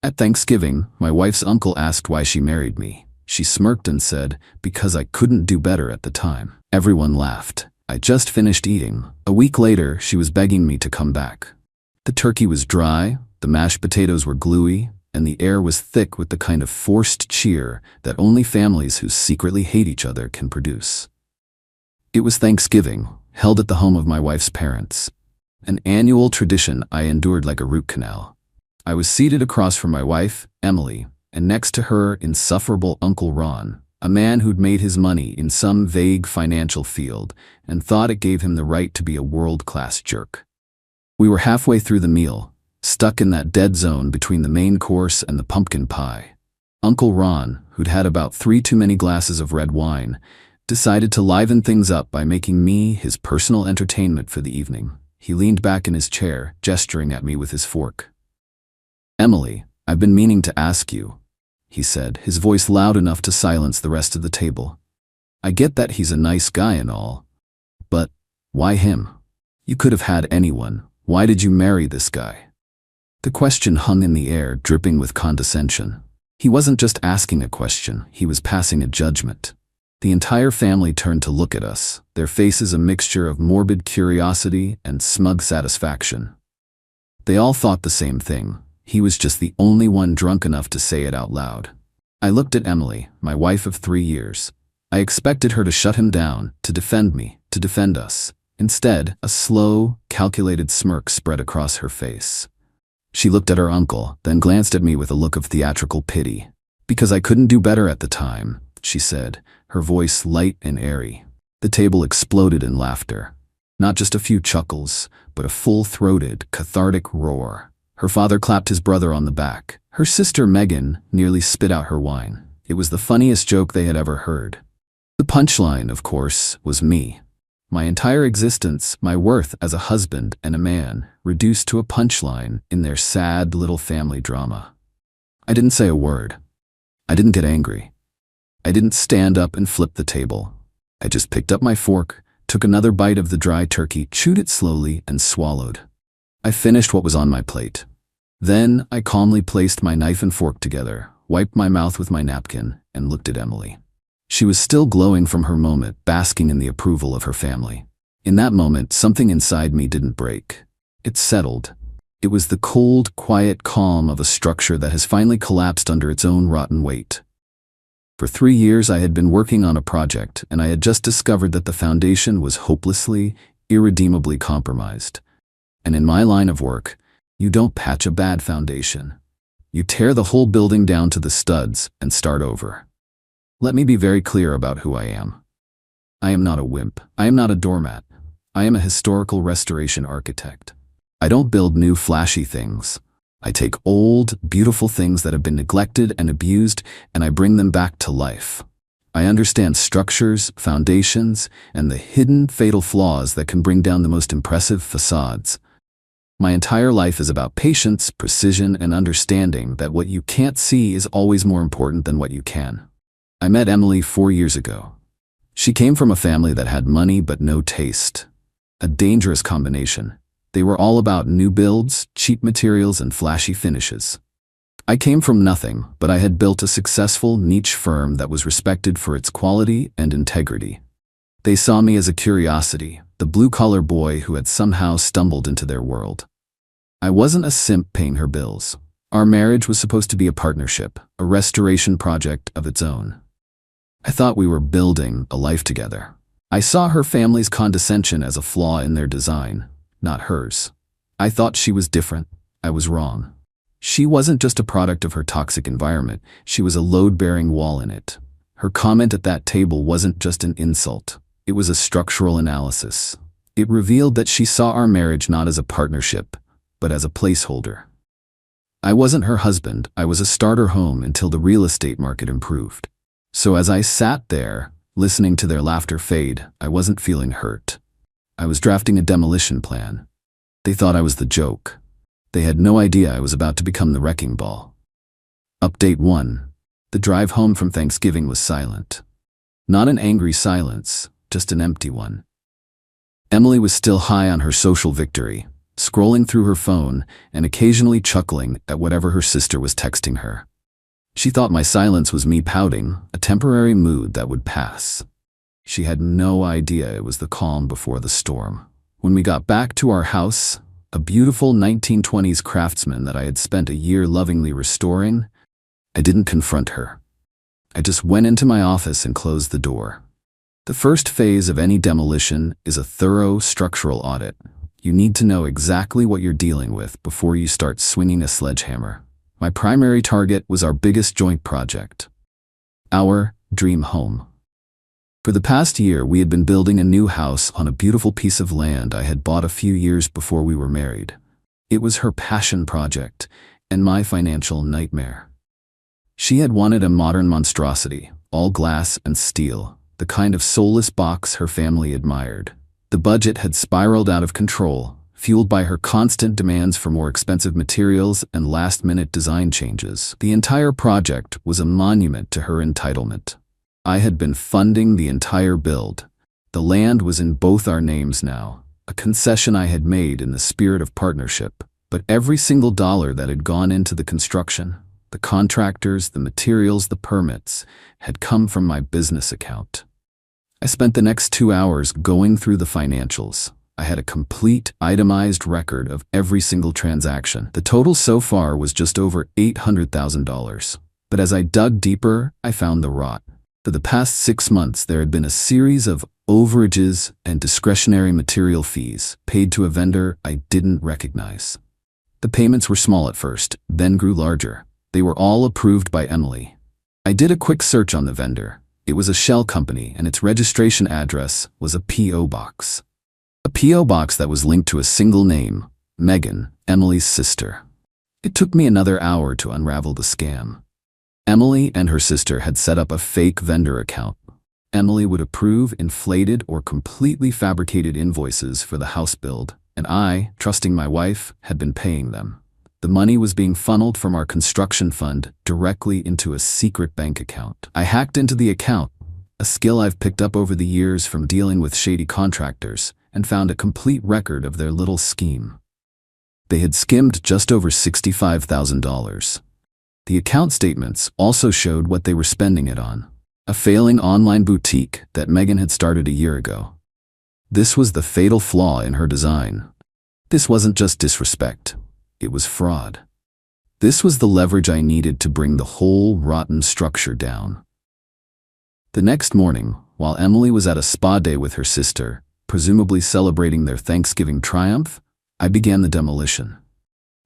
At Thanksgiving, my wife's uncle asked why she married me. She smirked and said, "Because I couldn't do better at the time." Everyone laughed. I just finished eating. A week later, she was begging me to come back. The turkey was dry, the mashed potatoes were gluey, and the air was thick with the kind of forced cheer that only families who secretly hate each other can produce. It was Thanksgiving, held at the home of my wife's parents. An annual tradition I endured like a root canal. I was seated across from my wife, Emily, and next to her, insufferable Uncle Ron, a man who'd made his money in some vague financial field and thought it gave him the right to be a world-class jerk. We were halfway through the meal, stuck in that dead zone between the main course and the pumpkin pie. Uncle Ron, who'd had about 3 too many glasses of red wine, decided to liven things up by making me his personal entertainment for the evening. He leaned back in his chair, gesturing at me with his fork. "Emily, I've been meaning to ask you," he said, his voice loud enough to silence the rest of the table. "I get that he's a nice guy and all, but why him? You could have had anyone. Why did you marry this guy?" The question hung in the air, dripping with condescension. He wasn't just asking a question, he was passing a judgment. The entire family turned to look at us, their faces a mixture of morbid curiosity and smug satisfaction. They all thought the same thing. He was just the only one drunk enough to say it out loud. I looked at Emily, my wife of 3 years. I expected her to shut him down, to defend me, to defend us. Instead, a slow, calculated smirk spread across her face. She looked at her uncle, then glanced at me with a look of theatrical pity. "Because I couldn't do better at the time," she said, her voice light and airy. The table exploded in laughter. Not just a few chuckles, but a full-throated, cathartic roar. Her father clapped his brother on the back. Her sister, Megan, nearly spit out her wine. It was the funniest joke they had ever heard. The punchline, of course, was me. My entire existence, my worth as a husband and a man, reduced to a punchline in their sad little family drama. I didn't say a word. I didn't get angry. I didn't stand up and flip the table. I just picked up my fork, took another bite of the dry turkey, chewed it slowly, and swallowed. I finished what was on my plate. Then I calmly placed my knife and fork together, wiped my mouth with my napkin, and looked at Emily. She was still glowing from her moment, basking in the approval of her family. In that moment, something inside me didn't break. It settled. It was the cold, quiet calm of a structure that has finally collapsed under its own rotten weight. For 3 years I had been working on a project, and I had just discovered that the foundation was hopelessly, irredeemably compromised. And in my line of work, you don't patch a bad foundation. You tear the whole building down to the studs and start over. Let me be very clear about who I am. I am not a wimp. I am not a doormat. I am a historical restoration architect. I don't build new flashy things. I take old, beautiful things that have been neglected and abused, and I bring them back to life. I understand structures, foundations, and the hidden, fatal flaws that can bring down the most impressive facades. My entire life is about patience, precision, and understanding that what you can't see is always more important than what you can. I met Emily 4 years ago. She came from a family that had money but no taste. A dangerous combination. They were all about new builds, cheap materials, and flashy finishes. I came from nothing, but I had built a successful, niche firm that was respected for its quality and integrity. They saw me as a curiosity, the blue-collar boy who had somehow stumbled into their world. I wasn't a simp paying her bills. Our marriage was supposed to be a partnership, a restoration project of its own. I thought we were building a life together. I saw her family's condescension as a flaw in their design, not hers. I thought she was different. I was wrong. She wasn't just a product of her toxic environment, she was a load-bearing wall in it. Her comment at that table wasn't just an insult. It was a structural analysis. It revealed that she saw our marriage not as a partnership, but as a placeholder. I wasn't her husband, I was a starter home until the real estate market improved. So as I sat there, listening to their laughter fade, I wasn't feeling hurt. I was drafting a demolition plan. They thought I was the joke. They had no idea I was about to become the wrecking ball. Update 1. The drive home from Thanksgiving was silent. Not an angry silence, just an empty one. Emily was still high on her social victory, scrolling through her phone and occasionally chuckling at whatever her sister was texting her. She thought my silence was me pouting, a temporary mood that would pass. She had no idea it was the calm before the storm. When we got back to our house, a beautiful 1920s craftsman that I had spent a year lovingly restoring, I didn't confront her. I just went into my office and closed the door. The first phase of any demolition is a thorough structural audit. You need to know exactly what you're dealing with before you start swinging a sledgehammer. My primary target was our biggest joint project, our dream home. For the past year, we had been building a new house on a beautiful piece of land I had bought a few years before we were married. It was her passion project and my financial nightmare. She had wanted a modern monstrosity, all glass and steel, the kind of soulless box her family admired. The budget had spiraled out of control, fueled by her constant demands for more expensive materials and last-minute design changes. The entire project was a monument to her entitlement. I had been funding the entire build. The land was in both our names now, a concession I had made in the spirit of partnership. But every single dollar that had gone into the construction, the contractors, the materials, the permits, had come from my business account. I spent the next 2 hours going through the financials. I had a complete, itemized record of every single transaction. The total so far was just over $800,000. But as I dug deeper, I found the rot. For the past 6 months, there had been a series of overages and discretionary material fees paid to a vendor I didn't recognize. The payments were small at first, then grew larger. They were all approved by Emily. I did a quick search on the vendor. It was a shell company, and its registration address was a P.O. box. A P.O. box that was linked to a single name, Megan, Emily's sister. It took me another hour to unravel the scam. Emily and her sister had set up a fake vendor account. Emily would approve inflated or completely fabricated invoices for the house build, and I, trusting my wife, had been paying them. The money was being funneled from our construction fund directly into a secret bank account. I hacked into the account, a skill I've picked up over the years from dealing with shady contractors, and found a complete record of their little scheme. They had skimmed just over $65,000. The account statements also showed what they were spending it on: a failing online boutique that Megan had started a year ago. This was the fatal flaw in her design. This wasn't just disrespect, it was fraud. This was the leverage I needed to bring the whole rotten structure down. The next morning, while Emily was at a spa day with her sister, presumably celebrating their Thanksgiving triumph, I began the demolition.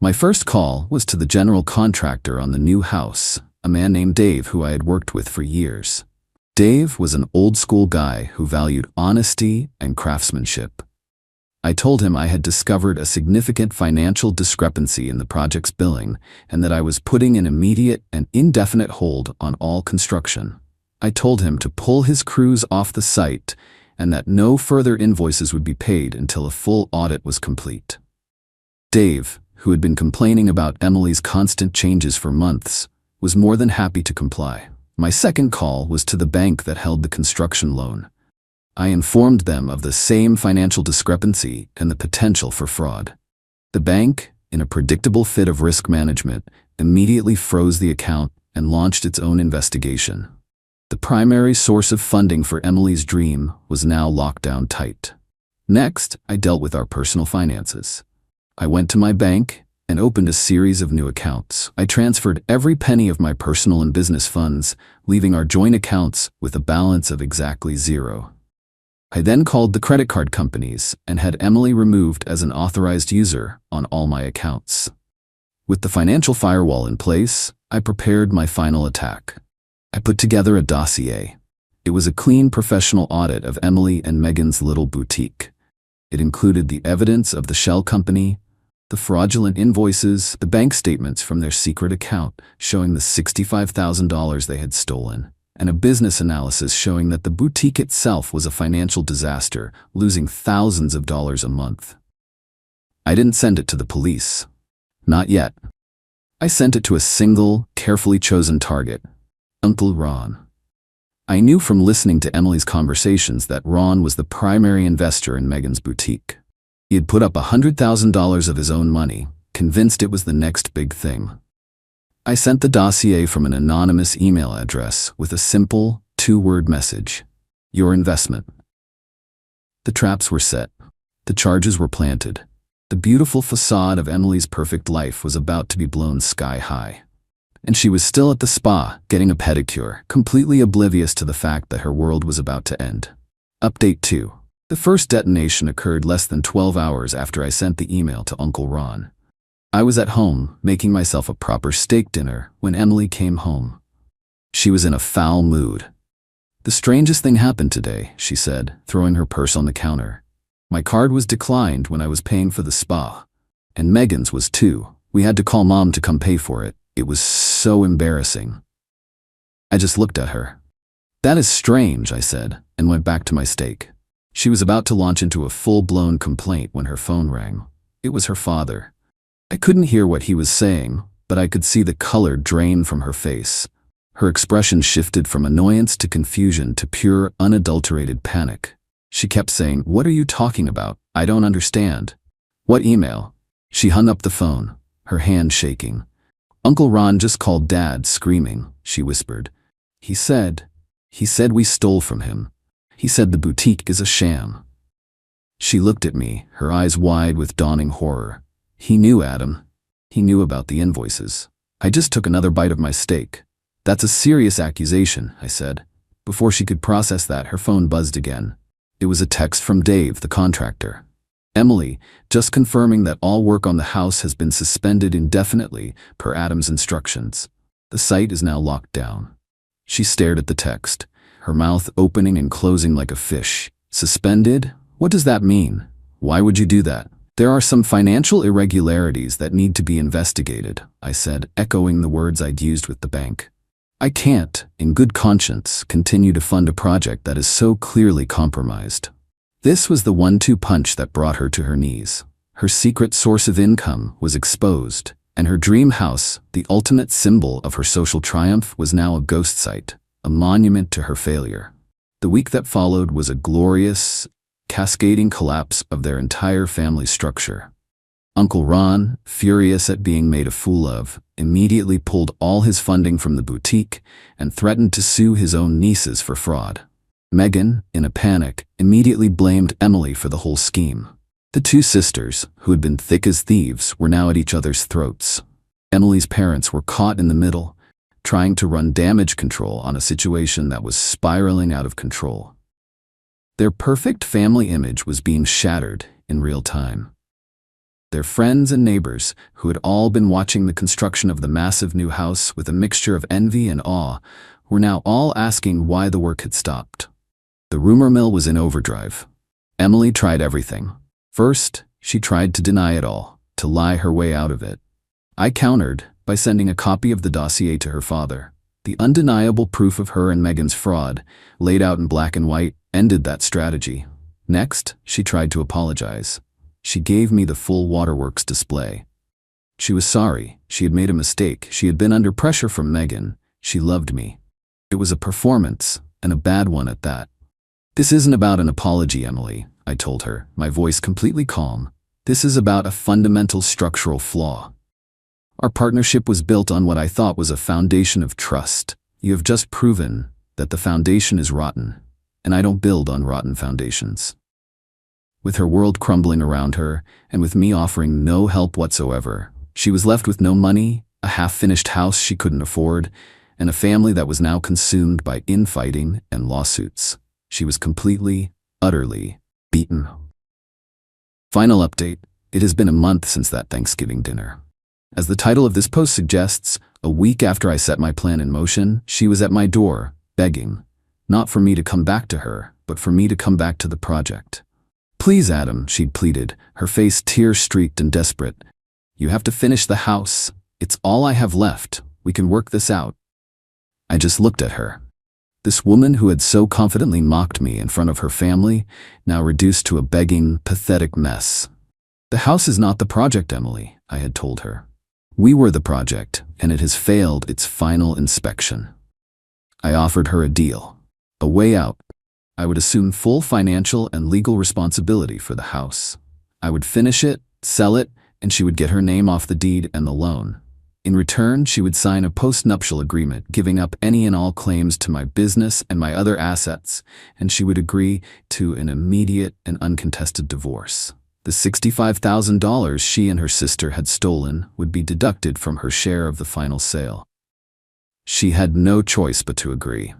My first call was to the general contractor on the new house, a man named Dave who I had worked with for years. Dave was an old-school guy who valued honesty and craftsmanship. I told him I had discovered a significant financial discrepancy in the project's billing and that I was putting an immediate and indefinite hold on all construction. I told him to pull his crews off the site and that no further invoices would be paid until a full audit was complete. Dave, who had been complaining about Emily's constant changes for months, was more than happy to comply. My second call was to the bank that held the construction loan. I informed them of the same financial discrepancy and the potential for fraud. The bank, in a predictable fit of risk management, immediately froze the account and launched its own investigation. The primary source of funding for Emily's dream was now locked down tight. Next, I dealt with our personal finances. I went to my bank and opened a series of new accounts. I transferred every penny of my personal and business funds, leaving our joint accounts with a balance of exactly zero. I then called the credit card companies and had Emily removed as an authorized user on all my accounts. With the financial firewall in place, I prepared my final attack. I put together a dossier. It was a clean professional audit of Emily and Megan's little boutique. It included the evidence of the shell company, the fraudulent invoices, the bank statements from their secret account showing the $65,000 they had stolen, and a business analysis showing that the boutique itself was a financial disaster, losing thousands of dollars a month. I didn't send it to the police. Not yet. I sent it to a single, carefully chosen target, Uncle Ron. I knew from listening to Emily's conversations that Ron was the primary investor in Megan's boutique. He had put up $100,000 of his own money, convinced it was the next big thing. I sent the dossier from an anonymous email address with a simple, 2-word message: your investment. The traps were set. The charges were planted. The beautiful facade of Emily's perfect life was about to be blown sky high. And she was still at the spa, getting a pedicure, completely oblivious to the fact that her world was about to end. Update 2. The first detonation occurred less than 12 hours after I sent the email to Uncle Ron. I was at home, making myself a proper steak dinner, when Emily came home. She was in a foul mood. "The strangest thing happened today," she said, throwing her purse on the counter. "My card was declined when I was paying for the spa. And Megan's was too. We had to call Mom to come pay for it. It was so embarrassing." I just looked at her. "That is strange," I said, and went back to my steak. She was about to launch into a full-blown complaint when her phone rang. It was her father. I couldn't hear what he was saying, but I could see the color drain from her face. Her expression shifted from annoyance to confusion to pure, unadulterated panic. She kept saying, "What are you talking about? I don't understand." "What email?" She hung up the phone, her hand shaking. "Uncle Ron just called Dad, screaming," she whispered. He said we stole from him. He said the boutique is a sham." She looked at me, her eyes wide with dawning horror. "He knew, Adam. He knew about the invoices." I just took another bite of my steak. "That's a serious accusation," I said. Before she could process that, her phone buzzed again. It was a text from Dave, the contractor. "Emily, just confirming that all work on the house has been suspended indefinitely per Adam's instructions. The site is now locked down." She stared at the text, her mouth opening and closing like a fish. "Suspended? What does that mean? Why would you do that?" "There are some financial irregularities that need to be investigated," I said, echoing the words I'd used with the bank. "I can't, in good conscience, continue to fund a project that is so clearly compromised." This was the 1-2 punch that brought her to her knees. Her secret source of income was exposed, and her dream house, the ultimate symbol of her social triumph, was now a ghost site, a monument to her failure. The week that followed was a glorious, cascading collapse of their entire family structure. Uncle Ron, furious at being made a fool of, immediately pulled all his funding from the boutique and threatened to sue his own nieces for fraud. Megan, in a panic, immediately blamed Emily for the whole scheme. The two sisters, who had been thick as thieves, were now at each other's throats. Emily's parents were caught in the middle, trying to run damage control on a situation that was spiraling out of control. Their perfect family image was being shattered in real time. Their friends and neighbors, who had all been watching the construction of the massive new house with a mixture of envy and awe, were now all asking why the work had stopped. The rumor mill was in overdrive. Emily tried everything. First, she tried to deny it all, to lie her way out of it. I countered by sending a copy of the dossier to her father. The undeniable proof of her and Megan's fraud, laid out in black and white, ended that strategy. Next, she tried to apologize. She gave me the full waterworks display. She was sorry. She had made a mistake. She had been under pressure from Megan. She loved me. It was a performance, and a bad one at that. "This isn't about an apology, Emily," I told her, my voice completely calm. "This is about a fundamental structural flaw. Our partnership was built on what I thought was a foundation of trust. You have just proven that the foundation is rotten, and I don't build on rotten foundations." With her world crumbling around her, and with me offering no help whatsoever, she was left with no money, a half-finished house she couldn't afford, and a family that was now consumed by infighting and lawsuits. She was completely, utterly beaten. Final update: it has been a month since that Thanksgiving dinner. As the title of this post suggests, a week after I set my plan in motion, she was at my door, begging, not for me to come back to her, but for me to come back to the project. "Please, Adam," she'd pleaded, her face tear-streaked and desperate. "You have to finish the house. It's all I have left. We can work this out." I just looked at her. This woman who had so confidently mocked me in front of her family, now reduced to a begging, pathetic mess. "The house is not the project, Emily," I had told her. "We were the project, and it has failed its final inspection." I offered her a deal, a way out. I would assume full financial and legal responsibility for the house. I would finish it, sell it, and she would get her name off the deed and the loan. In return, she would sign a post-nuptial agreement giving up any and all claims to my business and my other assets, and she would agree to an immediate and uncontested divorce. The $65,000 she and her sister had stolen would be deducted from her share of the final sale. She had no choice but to agree.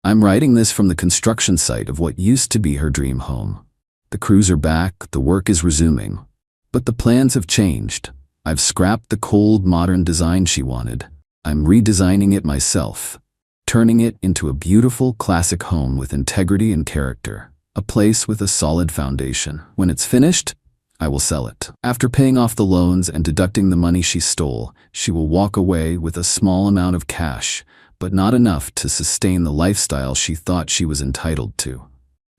I'm writing this from the construction site of what used to be her dream home. The crews are back, the work is resuming. But the plans have changed. I've scrapped the cold, modern design she wanted. I'm redesigning it myself, turning it into a beautiful, classic home with integrity and character, a place with a solid foundation. When it's finished, I will sell it. After paying off the loans and deducting the money she stole, she will walk away with a small amount of cash, but not enough to sustain the lifestyle she thought she was entitled to.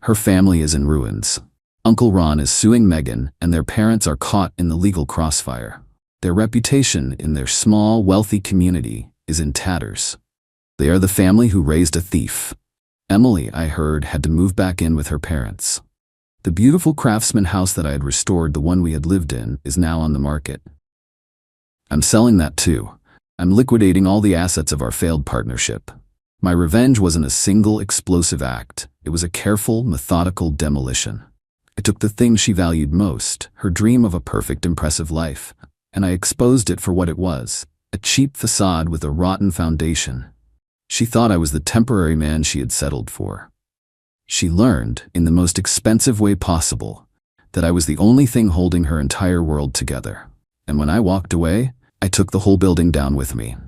Her family is in ruins. Uncle Ron is suing Megan, and their parents are caught in the legal crossfire. Their reputation in their small, wealthy community is in tatters. They are the family who raised a thief. Emily, I heard, had to move back in with her parents. The beautiful craftsman house that I had restored, the one we had lived in, is now on the market. I'm selling that too. I'm liquidating all the assets of our failed partnership. My revenge wasn't a single explosive act. It was a careful, methodical demolition. I took the thing she valued most, her dream of a perfect, impressive life, and I exposed it for what it was, a cheap facade with a rotten foundation. She thought I was the temporary man she had settled for. She learned, in the most expensive way possible, that I was the only thing holding her entire world together. And when I walked away, I took the whole building down with me.